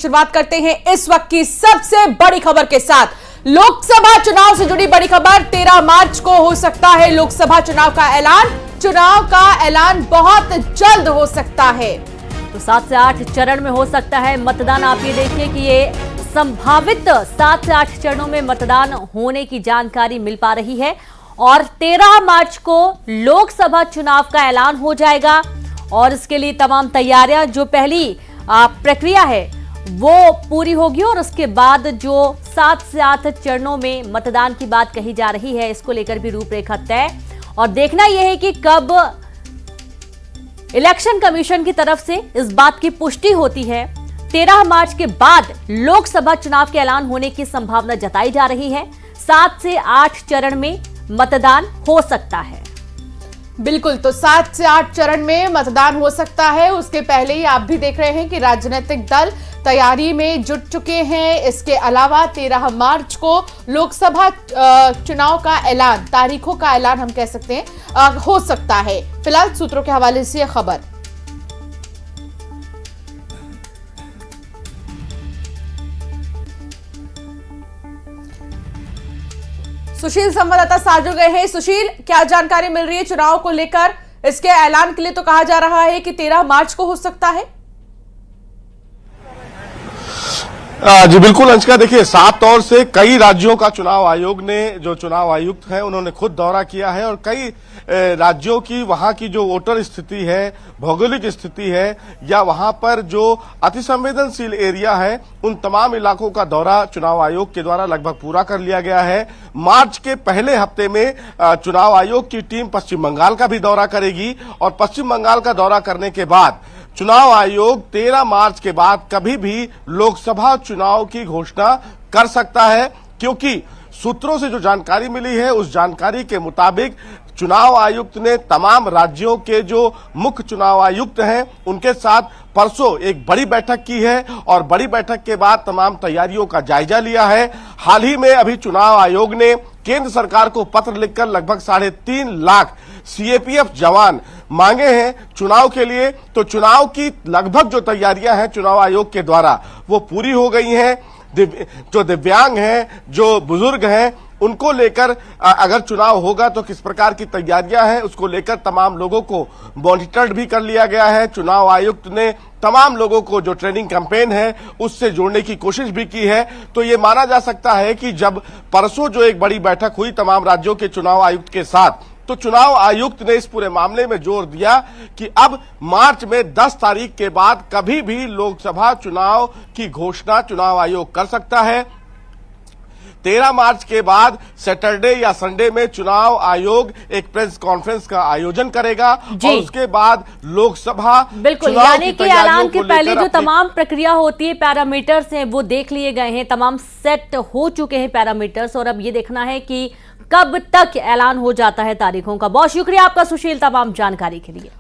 शुरुआत करते हैं इस वक्त की सबसे बड़ी खबर के साथ। लोकसभा चुनाव से जुड़ी बड़ी खबर। 13 मार्च को हो सकता है लोकसभा चुनाव का ऐलान। चुनाव का ऐलान बहुत जल्द हो सकता है। तो 7 से 8 चरण में हो सकता है मतदान। आप ये देखिए कि ये संभावित 7 से 8 चरणों में मतदान होने की जानकारी मिल पा रही है और 13 मार्च को लोकसभा चुनाव का ऐलान हो जाएगा और इसके लिए तमाम तैयारियां, जो पहली प्रक्रिया है वो पूरी होगी और उसके बाद जो 7 से 8 चरणों में मतदान की बात कही जा रही है, इसको लेकर भी रूपरेखा तय। और देखना यह है कि कब इलेक्शन कमीशन की तरफ से इस बात की पुष्टि होती है। 13 मार्च के बाद लोकसभा चुनाव के ऐलान होने की संभावना जताई जा रही है। 7 से 8 चरण में मतदान हो सकता है। बिल्कुल, तो 7 से 8 चरण में मतदान हो सकता है। उसके पहले ही आप भी देख रहे हैं कि राजनीतिक दल तैयारी में जुट चुके हैं। इसके अलावा 13 मार्च को लोकसभा चुनाव का ऐलान, तारीखों का ऐलान हम कह सकते हैं, हो सकता है। फिलहाल सूत्रों के हवाले से यह खबर। सुशील संवाददाता साथ जुड़ गए हैं। सुशील, क्या जानकारी मिल रही है चुनाव को लेकर? इसके ऐलान के लिए तो कहा जा रहा है कि 13 मार्च को हो सकता है। जी बिल्कुल अंशिका, देखिए साफ तौर से कई राज्यों का चुनाव आयोग ने, जो चुनाव आयुक्त हैं, उन्होंने खुद दौरा किया है और कई राज्यों की वहां की जो वोटर स्थिति है, भौगोलिक स्थिति है या वहां पर जो अति संवेदनशील एरिया है, उन तमाम इलाकों का दौरा चुनाव आयोग के द्वारा लगभग पूरा कर लिया गया है। मार्च के पहले हफ्ते में चुनाव आयोग की टीम पश्चिम बंगाल का भी दौरा करेगी और पश्चिम बंगाल का दौरा करने के बाद चुनाव आयोग 13 मार्च के बाद कभी भी लोकसभा चुनाव की घोषणा कर सकता है, क्योंकि सूत्रों से जो जानकारी मिली है उस जानकारी के मुताबिक चुनाव आयुक्त ने तमाम राज्यों के जो मुख्य चुनाव आयुक्त हैं उनके साथ परसों एक बड़ी बैठक की है और बड़ी बैठक के बाद तमाम तैयारियों का जायजा लिया है। हाल ही में अभी चुनाव आयोग ने केंद्र सरकार को पत्र लिखकर लगभग 3.5 लाख सीएपीएफ जवान मांगे हैं चुनाव के लिए। तो चुनाव की लगभग जो तैयारियां हैं चुनाव आयोग के द्वारा वो पूरी हो गई हैं। जो दिव्यांग हैं, जो बुजुर्ग हैं, उनको लेकर अगर चुनाव होगा तो किस प्रकार की तैयारियां हैं उसको लेकर तमाम लोगों को मॉनिटर्ड भी कर लिया गया है। चुनाव आयुक्त ने तमाम लोगों को जो ट्रेनिंग कैंपेन है उससे जोड़ने की कोशिश भी की है। तो ये माना जा सकता है कि जब परसों जो एक बड़ी बैठक हुई तमाम राज्यों के चुनाव आयुक्त के साथ, तो चुनाव आयुक्त ने इस पूरे मामले में जोर दिया कि अब मार्च में 10 तारीख के बाद कभी भी लोकसभा चुनाव की घोषणा चुनाव आयोग कर सकता है। 13 मार्च के बाद सैटरडे या संडे में चुनाव आयोग एक प्रेस कॉन्फ्रेंस का आयोजन करेगा और उसके बाद लोकसभा बिल्कुल, यानी कि ऐलान के पहले जो तमाम प्रक्रिया होती है, पैरामीटर्स हैं, वो देख लिए गए हैं, तमाम सेट हो चुके हैं पैरामीटर्स। और अब ये देखना है कि कब तक ऐलान हो जाता है तारीखों का। बहुत शुक्रिया आपका सुशील, तमाम जानकारी के लिए।